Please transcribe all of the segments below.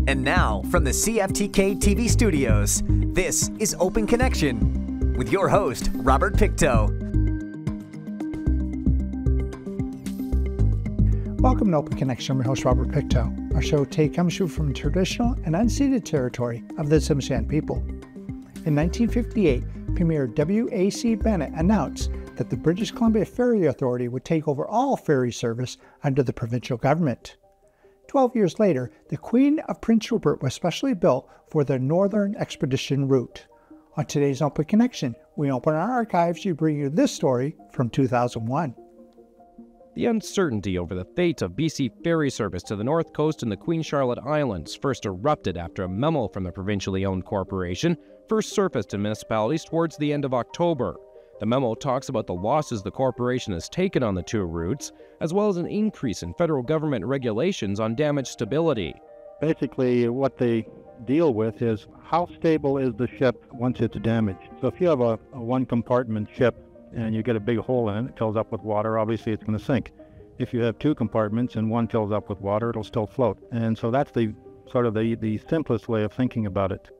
And now, from the CFTK-TV studios, this is Open Connection with your host, Robert Pictou. Welcome to Open Connection. I'm your host, Robert Pictou. Our show comes to you from traditional and unceded territory of the Tsimshian people. In 1958, Premier W.A.C. Bennett announced that the British Columbia Ferry Authority would take over all ferry service under the provincial government. 12 years later, the Queen of Prince Rupert was specially built for the Northern Expedition route. On today's Open Connection, we open our archives to bring you this story from 2001. The uncertainty over the fate of BC ferry service to the North Coast and the Queen Charlotte Islands first erupted after a memo from the provincially owned corporation first surfaced in municipalities towards the end of October. The memo talks about the losses the corporation has taken on the two routes, as well as an increase in federal government regulations on damage stability. Basically, what they deal with is how stable is the ship once it's damaged. So if you have a one-compartment ship and you get a big hole in it, it fills up with water, obviously it's going to sink. If you have two compartments and one fills up with water, it'll still float. And so that's the simplest way of thinking about it.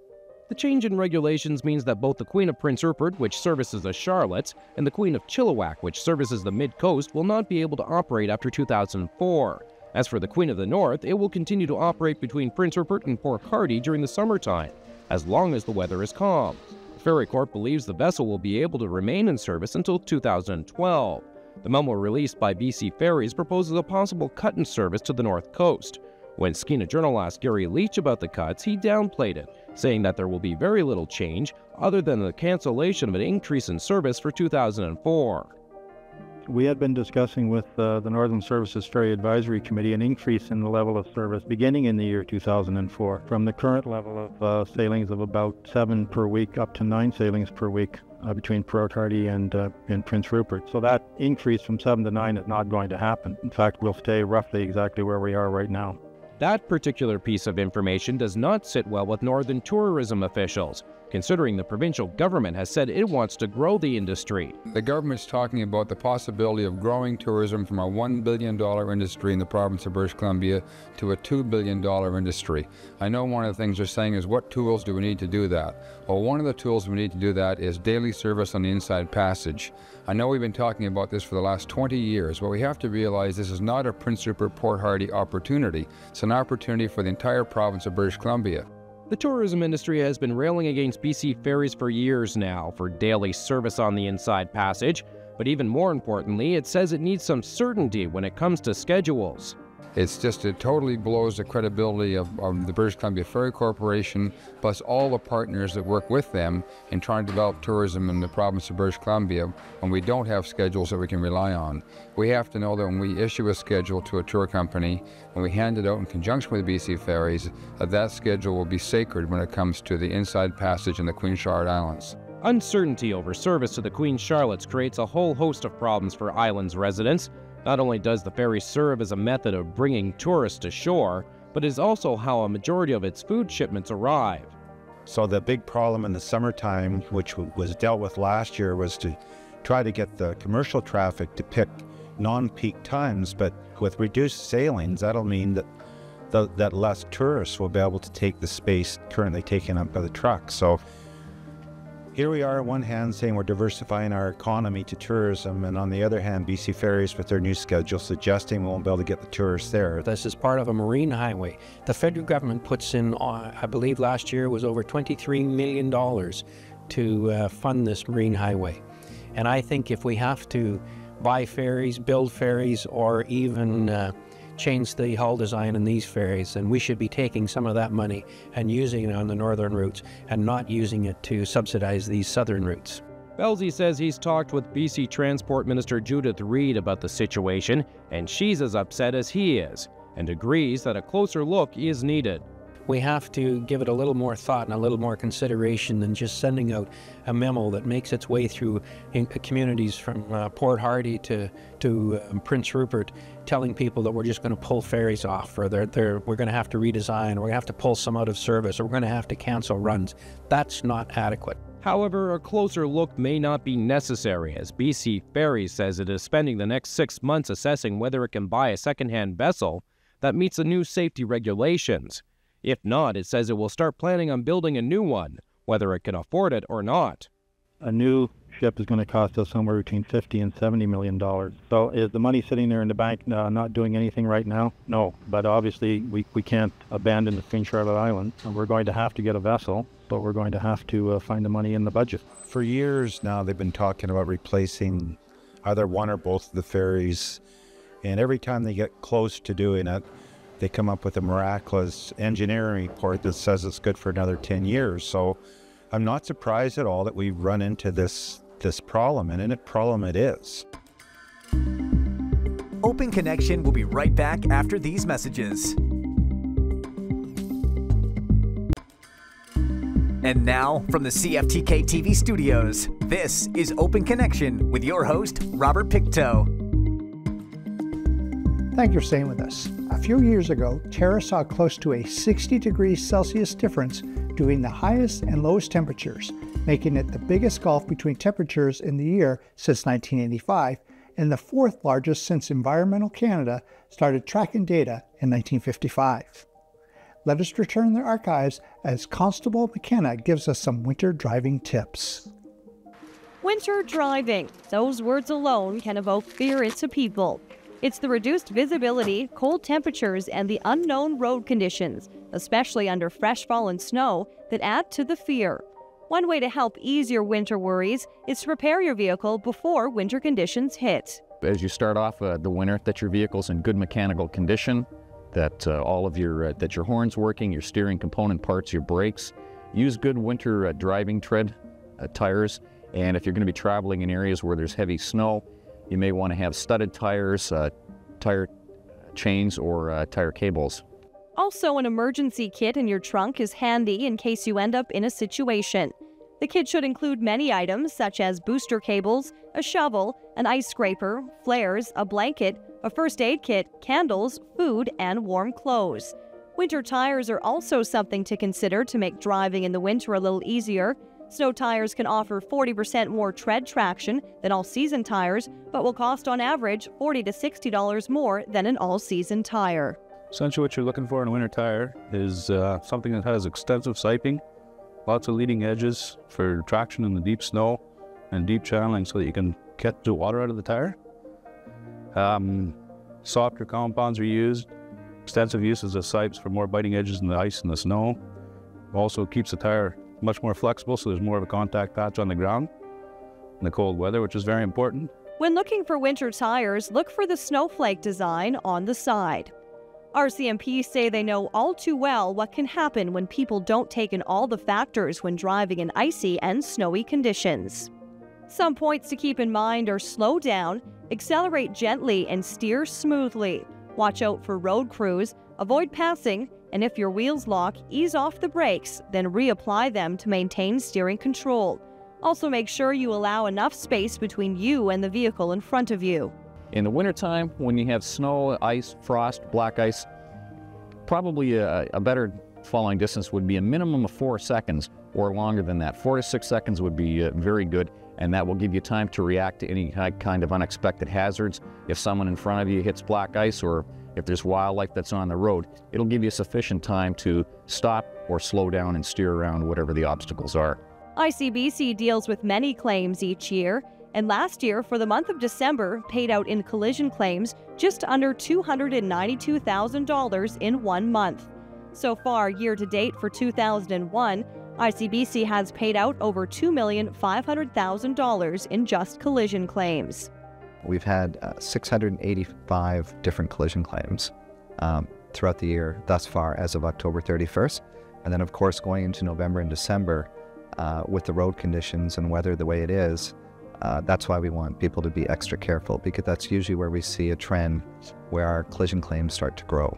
The change in regulations means that both the Queen of Prince Rupert, which services the Charlottes, and the Queen of Chilliwack, which services the Mid-Coast, will not be able to operate after 2004. As for the Queen of the North, it will continue to operate between Prince Rupert and Port Hardy during the summertime, as long as the weather is calm. The Ferry Corp believes the vessel will be able to remain in service until 2012. The memo released by BC Ferries proposes a possible cut in service to the North Coast. When Skeena Journal asked Gary Leach about the cuts, he downplayed it, saying that there will be very little change other than the cancellation of an increase in service for 2004. We had been discussing with the Northern Services Ferry Advisory Committee an increase in the level of service beginning in the year 2004 from the current level of sailings of about 7 per week up to 9 sailings per week between Port Hardy and Prince Rupert. So that increase from 7 to 9 is not going to happen. In fact, we'll stay roughly exactly where we are right now. That particular piece of information does not sit well with Northern tourism officials, considering the provincial government has said it wants to grow the industry. The government's talking about the possibility of growing tourism from a $1 billion industry in the province of British Columbia to a $2 billion industry. I know one of the things they're saying is, what tools do we need to do that? Well, one of the tools we need to do that is daily service on the Inside Passage. I know we've been talking about this for the last 20 years, but we have to realize this is not a Prince Rupert Port Hardy opportunity. It's an opportunity for the entire province of British Columbia. The tourism industry has been railing against BC Ferries for years now for daily service on the Inside Passage, but even more importantly, it says it needs some certainty when it comes to schedules. It totally blows the credibility of the British Columbia Ferry Corporation, plus all the partners that work with them in trying to develop tourism in the province of British Columbia when we don't have schedules that we can rely on. We have to know that when we issue a schedule to a tour company, when we hand it out in conjunction with BC Ferries, that schedule will be sacred when it comes to the Inside Passage in the Queen Charlotte Islands. Uncertainty over service to the Queen Charlottes creates a whole host of problems for islands residents. Not only does the ferry serve as a method of bringing tourists to shore, but is also how a majority of its food shipments arrive. So the big problem in the summertime, which was dealt with last year, was to try to get the commercial traffic to pick non-peak times, but with reduced sailings, that'll mean that less tourists will be able to take the space currently taken up by the trucks. So here we are on one hand saying we're diversifying our economy to tourism, and on the other hand, BC Ferries with their new schedule suggesting we won't be able to get the tourists there. This is part of a marine highway. The federal government puts in, I believe last year was over $23 million to fund this marine highway. And I think if we have to buy ferries, build ferries, or even change the hull design in these ferries, then we should be taking some of that money and using it on the northern routes and not using it to subsidize these southern routes. Belzy says he's talked with BC Transport Minister Judith Reid about the situation, and she's as upset as he is, and agrees that a closer look is needed. We have to give it a little more thought and a little more consideration than just sending out a memo that makes its way through communities from Port Hardy to Prince Rupert, telling people that we're just going to pull ferries off, or we're going to have to redesign, or we're going to have to pull some out of service, or we're going to have to cancel runs. That's not adequate. However, a closer look may not be necessary, as BC Ferries says it is spending the next 6 months assessing whether it can buy a second-hand vessel that meets the new safety regulations. If not, it says it will start planning on building a new one, whether it can afford it or not. A new ship is going to cost us somewhere between $50 and $70 million. So is the money sitting there in the bank not doing anything right now? No, but obviously we can't abandon the Queen Charlotte Island. We're going to have to get a vessel, but we're going to have to find the money in the budget. For years now, they've been talking about replacing either one or both of the ferries, and every time they get close to doing it, they come up with a miraculous engineering report that says it's good for another 10 years. So I'm not surprised at all that we've run into this problem, and a problem it is. Open Connection will be right back after these messages. And now, from the CFTK-TV studios, this is Open Connection with your host, Robert Pictou. Thank you for staying with us. A few years ago, Terra saw close to a 60 degrees Celsius difference between the highest and lowest temperatures, making it the biggest gulf between temperatures in the year since 1985, and the fourth largest since Environmental Canada started tracking data in 1955. Let us return to the archives as Constable McKenna gives us some winter driving tips. Winter driving. Those words alone can evoke fear into people. It's the reduced visibility, cold temperatures, and the unknown road conditions, especially under fresh fallen snow, that add to the fear. One way to help ease your winter worries is to prepare your vehicle before winter conditions hit. As you start off the winter, that your vehicle's in good mechanical condition, that all of your horn's working, your steering component parts, your brakes. Use good winter driving tread tires, and if you're going to be traveling in areas where there's heavy snow, you may want to have studded tires, tire chains, or tire cables. Also, an emergency kit in your trunk is handy in case you end up in a situation. The kit should include many items such as booster cables, a shovel, an ice scraper, flares, a blanket, a first aid kit, candles, food, and warm clothes. Winter tires are also something to consider to make driving in the winter a little easier. Snow tires can offer 40% more tread traction than all-season tires, but will cost on average $40 to $60 more than an all-season tire. Essentially what you're looking for in a winter tire is something that has extensive siping, lots of leading edges for traction in the deep snow and deep channeling so that you can get the water out of the tire. Softer compounds are used, extensive uses of sipes for more biting edges in the ice and the snow. Also keeps the tire much more flexible, so there's more of a contact patch on the ground in the cold weather, which is very important. When looking for winter tires, look for the snowflake design on the side. RCMP say they know all too well what can happen when people don't take in all the factors when driving in icy and snowy conditions. Some points to keep in mind are slow down, accelerate gently, and steer smoothly. Watch out for road crews, avoid passing, and if your wheels lock, ease off the brakes, then reapply them to maintain steering control. Also make sure you allow enough space between you and the vehicle in front of you. In the wintertime, when you have snow, ice, frost, black ice, probably a better following distance would be a minimum of 4 seconds or longer than that. 4 to 6 seconds would be very good, and that will give you time to react to any kind of unexpected hazards. If someone in front of you hits black ice, or if there's wildlife that's on the road, it'll give you sufficient time to stop or slow down and steer around whatever the obstacles are. ICBC deals with many claims each year, and last year, for the month of December, paid out in collision claims just under $292,000 in 1 month. So far, year-to-date for 2001, ICBC has paid out over $2,500,000 in just collision claims. We've had 685 different collision claims throughout the year thus far as of October 31st. And then, of course, going into November and December, with the road conditions and weather the way it is, that's why we want people to be extra careful, because that's usually where we see a trend where our collision claims start to grow.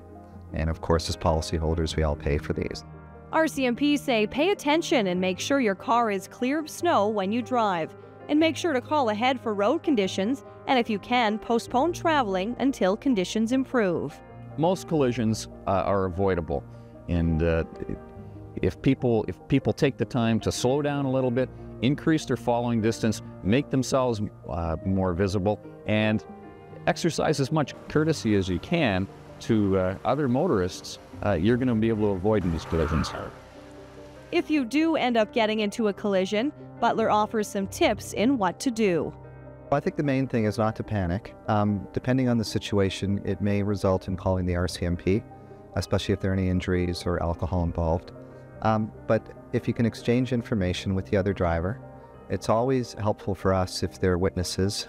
And of course, as policyholders, we all pay for these. RCMP say pay attention and make sure your car is clear of snow when you drive. And make sure to call ahead for road conditions, and if you can, postpone traveling until conditions improve. Most collisions are avoidable, and if people take the time to slow down a little bit, increase their following distance, make themselves more visible, and exercise as much courtesy as you can to other motorists you're going to be able to avoid these collisions. If you do end up getting into a collision, Butler offers some tips in what to do. I think the main thing is not to panic. Depending on the situation, it may result in calling the RCMP, especially if there are any injuries or alcohol involved. But if you can exchange information with the other driver, it's always helpful for us if there are witnesses,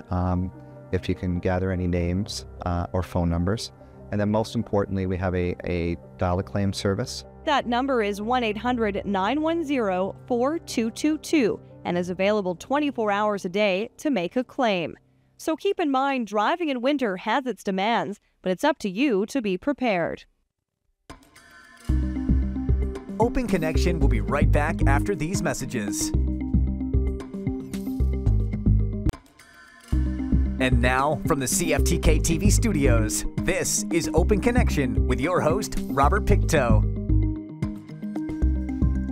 if you can gather any names or phone numbers. And then most importantly, we have a dial-a-claim service. That number is 1-800-910-4222 and is available 24 hours a day to make a claim. So keep in mind, driving in winter has its demands, but it's up to you to be prepared. Open Connection will be right back after these messages. And now, from the CFTK-TV studios, this is Open Connection with your host, Robert Pictou.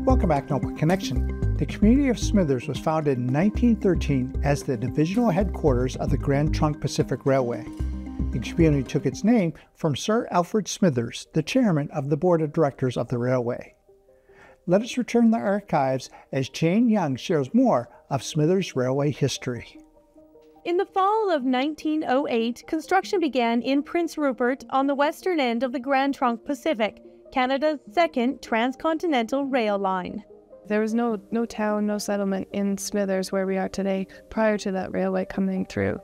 Welcome back to Open Connection. The community of Smithers was founded in 1913 as the divisional headquarters of the Grand Trunk Pacific Railway. The community took its name from Sir Alfred Smithers, the chairman of the board of directors of the railway. Let us return to the archives as Jane Young shares more of Smithers Railway history. In the fall of 1908, construction began in Prince Rupert on the western end of the Grand Trunk Pacific, Canada's second transcontinental rail line. There was no town, no settlement in Smithers where we are today prior to that railway coming through.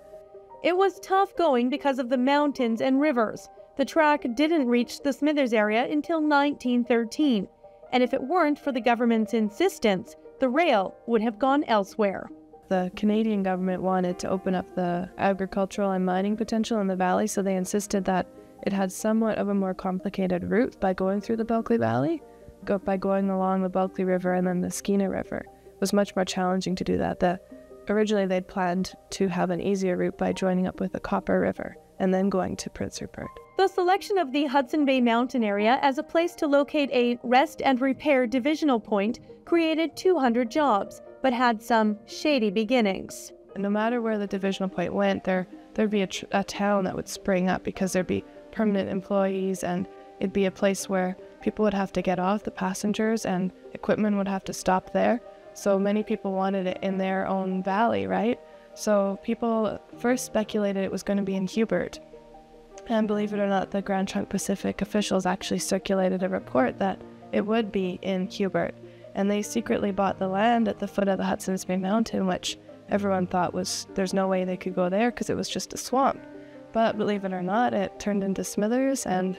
It was tough going because of the mountains and rivers. The track didn't reach the Smithers area until 1913, and if it weren't for the government's insistence, the rail would have gone elsewhere. The Canadian government wanted to open up the agricultural and mining potential in the valley, so they insisted that it had somewhat of a more complicated route by going through the Bulkley Valley, by going along the Bulkley River and then the Skeena River. It was much more challenging to do that. Originally they'd planned to have an easier route by joining up with the Copper River and then going to Prince Rupert. The selection of the Hudson Bay Mountain area as a place to locate a rest and repair divisional point created 200 jobs, but had some shady beginnings. No matter where the divisional point went, there'd be a town that would spring up because there'd be permanent employees, and it'd be a place where people would have to get off, the passengers, and equipment would have to stop there. So many people wanted it in their own valley, right? So people first speculated it was going to be in Hubert. And believe it or not, the Grand Trunk Pacific officials actually circulated a report that it would be in Hubert. And they secretly bought the land at the foot of the Hudson's Bay Mountain, which everyone thought there's no way they could go there because it was just a swamp. But believe it or not, it turned into Smithers, and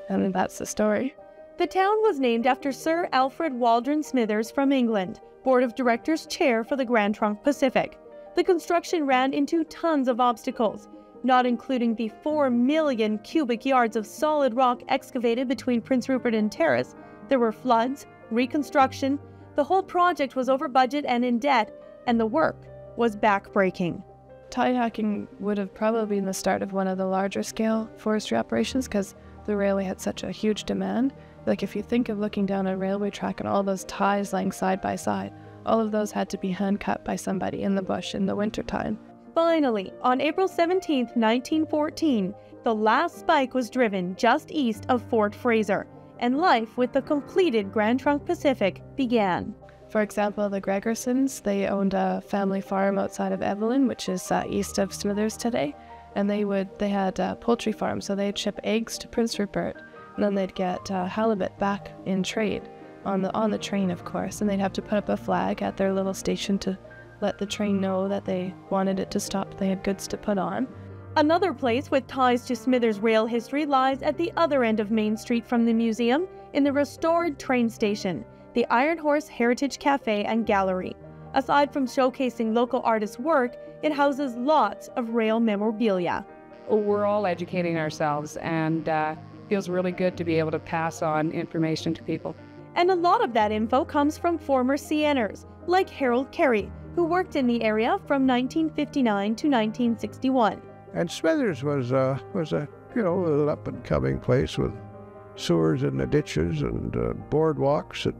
that's the story. The town was named after Sir Alfred Waldron Smithers from England, Board of Directors Chair for the Grand Trunk Pacific. The construction ran into tons of obstacles, not including the 4 million cubic yards of solid rock excavated between Prince Rupert and Terrace. There were floods, reconstruction. The whole project was over budget and in debt, and the work was backbreaking. Tie hacking would have probably been the start of one of the larger scale forestry operations because the railway had such a huge demand. Like if you think of looking down a railway track and all those ties lying side by side, all of those had to be hand cut by somebody in the bush in the wintertime. Finally, on April 17, 1914, the last spike was driven just east of Fort Fraser, and life with the completed Grand Trunk Pacific began. For example, the Gregersons, they owned a family farm outside of Evelyn, which is east of Smithers today, and they had a poultry farm, so they'd ship eggs to Prince Rupert, and then they'd get halibut back in trade on the train, of course, and they'd have to put up a flag at their little station to let the train know that they wanted it to stop. They had goods to put on. Another place with ties to Smithers rail history lies at the other end of Main Street from the museum, in the restored train station, the Iron Horse Heritage Cafe and Gallery. Aside from showcasing local artists' work, it houses lots of rail memorabilia. We're all educating ourselves, and feels really good to be able to pass on information to people. And a lot of that info comes from former CNers, like Harold Carey, who worked in the area from 1959 to 1961. And Smithers was a little up-and-coming place with sewers in the ditches and boardwalks,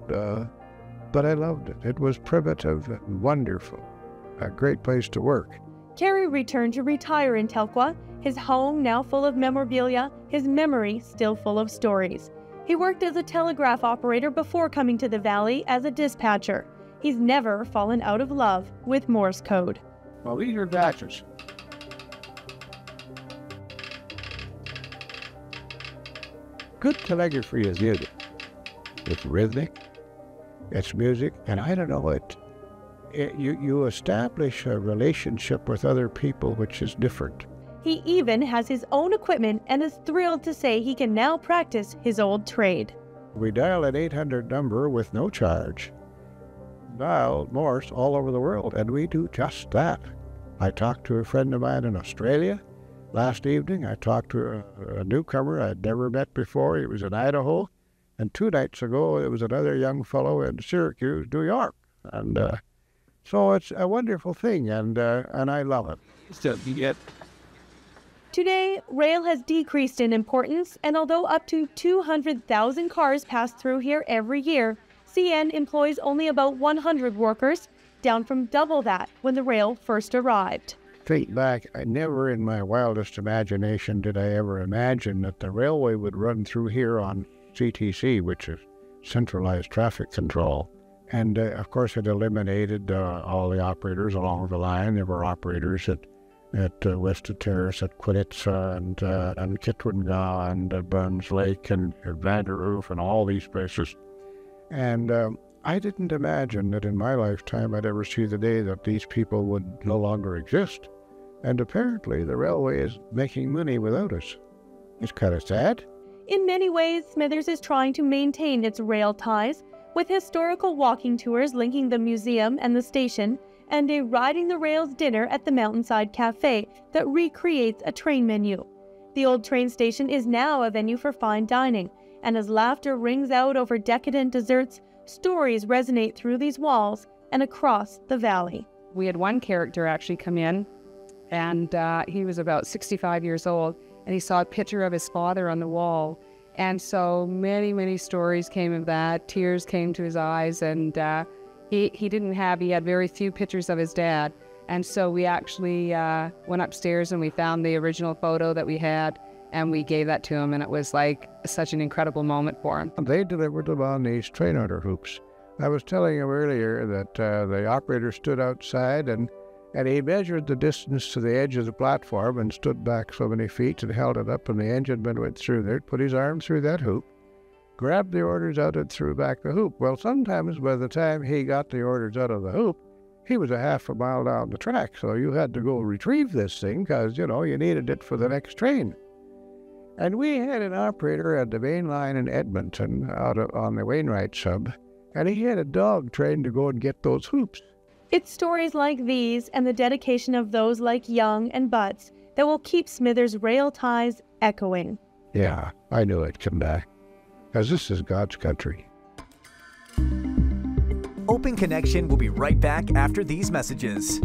but I loved it. It was primitive and wonderful. A great place to work. Carey returned to retire in Telkwa, his home now full of memorabilia, his memory still full of stories. He worked as a telegraph operator before coming to the Valley as a dispatcher. He's never fallen out of love with Morse code. Well, these are dashes. Good telegraphy is music. It's rhythmic, it's music, and I don't know, you establish a relationship with other people which is different. He even has his own equipment and is thrilled to say he can now practice his old trade. We dial an 800 number with no charge. Dial Morse all over the world, and we do just that. I talked to a friend of mine in Australia last evening. I talked to a newcomer I'd never met before. He was in Idaho. And 2 nights ago, it was another young fellow in Syracuse, New York. And so it's a wonderful thing, and I love it. Today, rail has decreased in importance, and although up to 200,000 cars pass through here every year, CN employs only about 100 workers, down from double that when the rail first arrived. Think back, I never in my wildest imagination did I ever imagine that the railway would run through here on CTC, which is centralized traffic control. And of course it eliminated all the operators along the line. There were operators at West Terrace, at Quinitza, and Kitwinga, and Burns Lake, and Vanderhoof, and all these places. And I didn't imagine that in my lifetime I'd ever see the day that these people would no longer exist. And apparently the railway is making money without us. It's kind of sad. In many ways, Smithers is trying to maintain its rail ties, with historical walking tours linking the museum and the station, and a Riding the Rails dinner at the Mountainside Cafe that recreates a train menu. The old train station is now a venue for fine dining, and as laughter rings out over decadent desserts, stories resonate through these walls and across the valley. We had one character actually come in, and he was about 65 years old, and he saw a picture of his father on the wall. And so many stories came of that. Tears came to his eyes, and he had very few pictures of his dad. And so we actually went upstairs and we found the original photo that we had, and we gave that to him, and it was like such an incredible moment for him. They delivered them on these train order hoops. I was telling him earlier that the operator stood outside and he measured the distance to the edge of the platform and stood back so many feet and held it up, and the engineman went through there, put his arm through that hoop, grabbed the orders out and threw back the hoop. Well, sometimes by the time he got the orders out of the hoop, he was a half a mile down the track, so you had to go retrieve this thing because, you needed it for the next train. And we had an operator at the main line in Edmonton on the Wainwright sub, and he had a dog trained to go and get those hoops. It's stories like these and the dedication of those like Young and Butts that will keep Smithers' rail ties echoing. Yeah, I knew it'd come back, because this is God's country. Open Connection will be right back after these messages.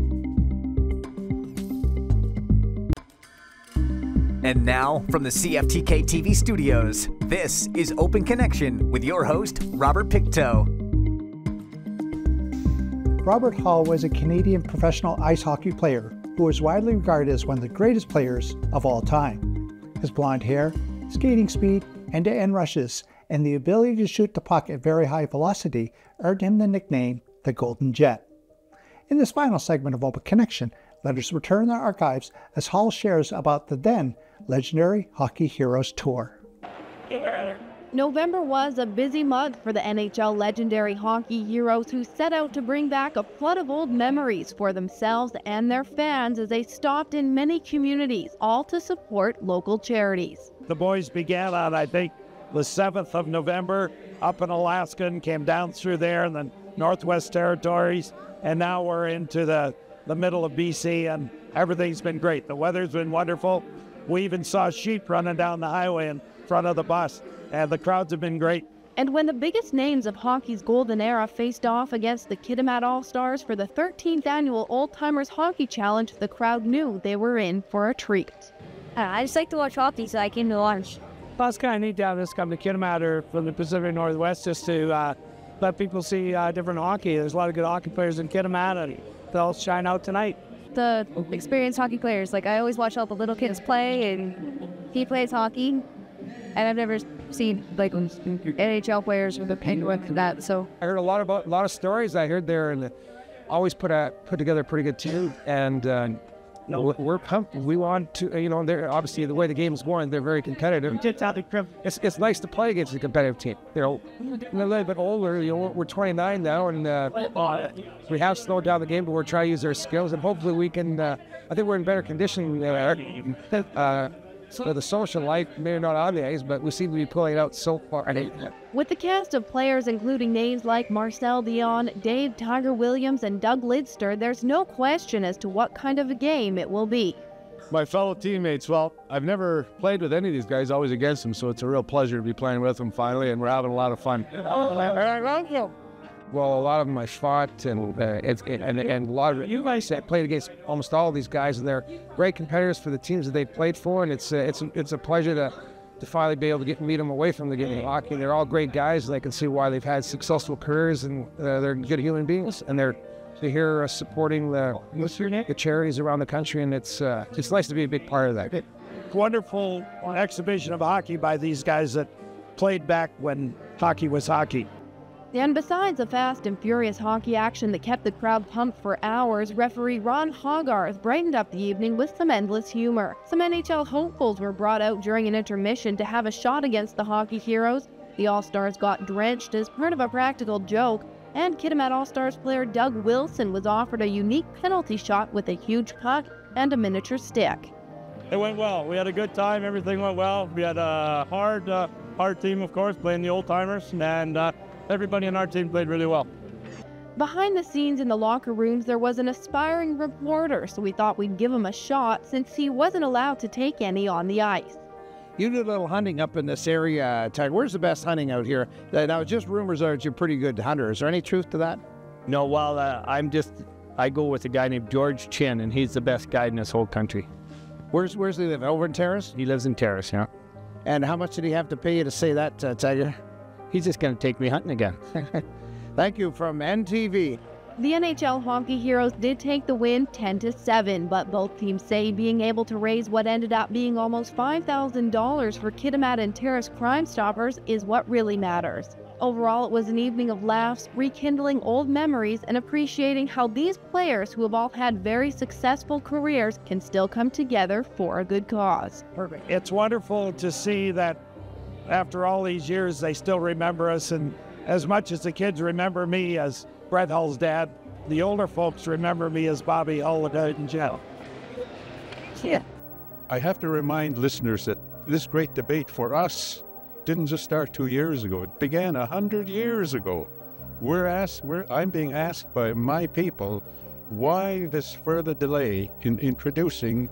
And now, from the CFTK-TV studios, this is Open Connection with your host, Robert Pictou. Robert Hall was a Canadian professional ice hockey player who was widely regarded as one of the greatest players of all time. His blonde hair, skating speed, end-to-end rushes, and the ability to shoot the puck at very high velocity earned him the nickname the Golden Jet. In this final segment of Open Connection, let us return to our archives as Hall shares about the then legendary Hockey Heroes Tour. November was a busy month for the NHL legendary hockey heroes who set out to bring back a flood of old memories for themselves and their fans as they stopped in many communities, all to support local charities. The boys began on, I think, the 7th of November up in Alaska and came down through there in the Northwest Territories, and now we're into the middle of BC, and everything's been great. The weather's been wonderful. We even saw sheep running down the highway in front of the bus, and the crowds have been great. And when the biggest names of hockey's golden era faced off against the Kitimat All-Stars for the 13th annual Old Timers Hockey Challenge, the crowd knew they were in for a treat. I just like to watch hockey, so I came to watch. Well, it's kind of neat to have this come to Kitimat or from the Pacific Northwest just to let people see different hockey. There's a lot of good hockey players in Kitimat, and they'll shine out tonight. The experienced hockey players, I always watch all the little kids play, and he plays hockey, and I've never see like NHL players with the Penguins and that. So I heard a lot of stories I heard there, and always put together a pretty good team, and we're pumped. We want to, they're obviously the way the game is going, they're very competitive. It's nice to play against a competitive team. They're a little bit older. We're 29 now, and we have slowed down the game, but we're trying to use our skills, and hopefully we can. I think we're in better condition for the social life, maybe not on the ice, but we seem to be pulling it out so far. With the cast of players including names like Marcel Dion, Dave Tiger Williams, and Doug Lidster, there's no question as to what kind of a game it will be. My fellow teammates, well, I've never played with any of these guys, always against them, so it's a real pleasure to be playing with them finally, and we're having a lot of fun. Thank you. Well, a lot of them I fought, and a lot of you guys played against almost all of these guys, and they're great competitors for the teams that they played for, and it's a pleasure to finally be able to meet them away from the game of hockey. They're all great guys, and I can see why they've had successful careers, and they're good human beings, and they're here supporting the charities around the country, and it's nice to be a big part of that. Wonderful exhibition of hockey by these guys that played back when hockey was hockey. And besides the fast and furious hockey action that kept the crowd pumped for hours, referee Ron Hogarth brightened up the evening with some endless humor. Some NHL hopefuls were brought out during an intermission to have a shot against the hockey heroes. The All-Stars got drenched as part of a practical joke, and Kitimat All-Stars player Doug Wilson was offered a unique penalty shot with a huge puck and a miniature stick. It went well. We had a good time. Everything went well. We had a hard team, of course, playing the old-timers, and everybody on our team played really well. Behind the scenes in the locker rooms, there was an aspiring reporter, so we thought we'd give him a shot since he wasn't allowed to take any on the ice. You did a little hunting up in this area, Tiger. Where's the best hunting out here? Now, just rumors are that you're a pretty good hunter. Is there any truth to that? No, well, I go with a guy named George Chin, and he's the best guide in this whole country. Where's he live? Over in Terrace? He lives in Terrace, yeah. And how much did he have to pay you to say that, Tiger? He's just going to take me hunting again. Thank you from NTV. The NHL hockey heroes did take the win 10-7, but both teams say being able to raise what ended up being almost $5,000 for Kitimat and Terrace Crime Stoppers is what really matters. Overall, it was an evening of laughs, rekindling old memories, and appreciating how these players who have all had very successful careers can still come together for a good cause. Perfect. It's wonderful to see that after all these years, they still remember us, and as much as the kids remember me as Brett Hull's dad, the older folks remember me as Bobby Hull and Joe. Yeah. I have to remind listeners that this great debate for us didn't just start 2 years ago. It began 100 years ago. I'm being asked by my people why this further delay in introducing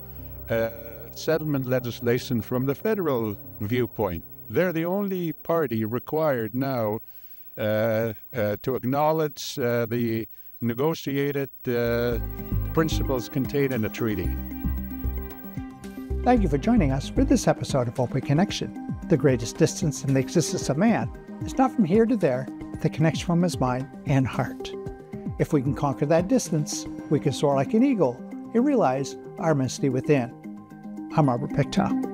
settlement legislation from the federal viewpoint. They're the only party required now to acknowledge the negotiated principles contained in the treaty. Thank you for joining us for this episode of Open Connection. The greatest distance in the existence of man is not from here to there, the connection from his mind and heart. If we can conquer that distance, we can soar like an eagle and realize our immensity within. I'm Robert Pictou.